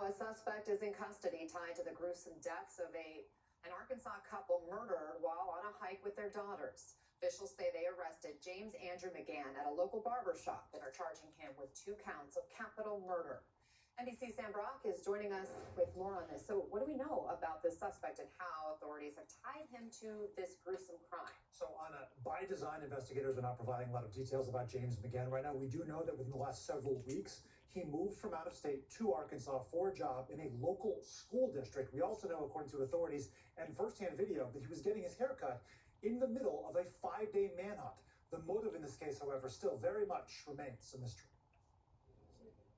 Now, a suspect is in custody tied to the gruesome deaths of an Arkansas couple murdered while on a hike with their daughters. Officials say they arrested James Andrew McGann at a local barber shop and are charging him with 2 counts of capital murder. NBC's Sam Brock is joining us with more on this. So what do we know about this suspect and how authorities have tied him to this gruesome crime? So by design, investigators are not providing a lot of details about James McGann right now. We do know that within the last several weeks, he moved from out of state to Arkansas for a job in a local school district. We also know, according to authorities and firsthand video, that he was getting his haircut in the middle of a 5-day manhunt. The motive in this case, however, still very much remains a mystery.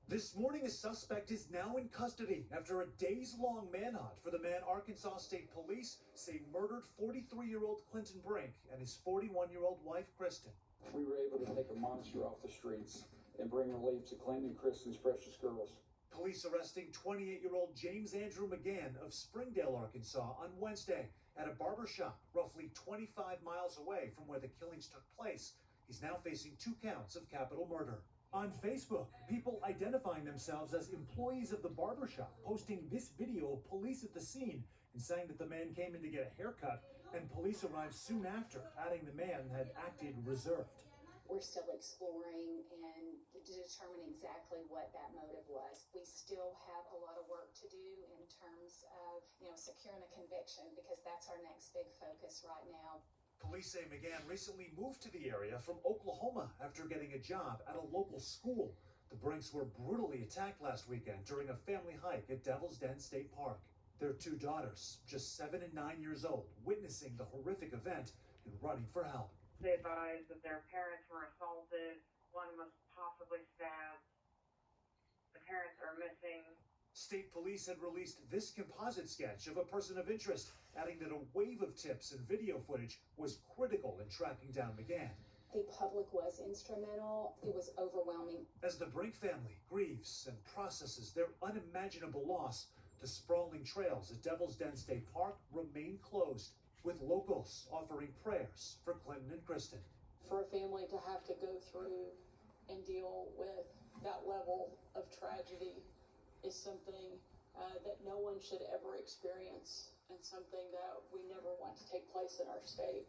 This morning, a suspect is now in custody after a days-long manhunt for the man Arkansas State Police say murdered 43-year-old Clinton Brink and his 41-year-old wife, Kristen. We were able to take a monster off the streets and bring relief to Clinton and Kristen's precious girls. Police arresting 28-year-old James Andrew McGann of Springdale, Arkansas on Wednesday at a barber shop roughly 25 miles away from where the killings took place. He's now facing 2 counts of capital murder. On Facebook, people identifying themselves as employees of the barbershop posting this video of police at the scene and saying that the man came in to get a haircut and police arrived soon after, adding the man had acted reserved. We're still exploring and determining exactly what that motive was. We still have a lot of work to do in terms of, securing a conviction, because that's our next big focus right now. Police say McGann recently moved to the area from Oklahoma after getting a job at a local school. The Brinks were brutally attacked last weekend during a family hike at Devil's Den State Park. Their 2 daughters, just 7 and 9 years old, witnessing the horrific event and running for help. They advised that their parents were assaulted. One was possibly stabbed. The parents are missing. State police had released this composite sketch of a person of interest, adding that a wave of tips and video footage was critical in tracking down McGann. The public was instrumental. It was overwhelming. As the Brink family grieves and processes their unimaginable loss, the sprawling trails at Devil's Den State Park remain closed, with locals offering prayers for Clinton and Kristen. For a family to have to go through and deal with that level of tragedy is something that no one should ever experience, and something that we never want to take place in our state.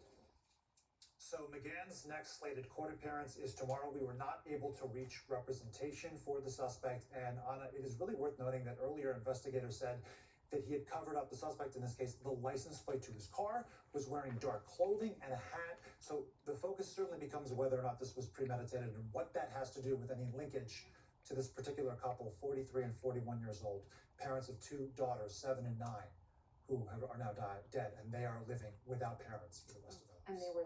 So McGann's next slated court appearance is tomorrow. We were not able to reach representation for the suspect, and Anna, it is really worth noting that earlier investigators said that he had covered up, the suspect in this case, the license plate to his car, was wearing dark clothing and a hat. So the focus certainly becomes whether or not this was premeditated and what that has to do with any linkage to this particular couple, 43 and 41 years old, parents of 2 daughters, 7 and 9, who are now dead, and they are living without parents for the rest of their lives. And they were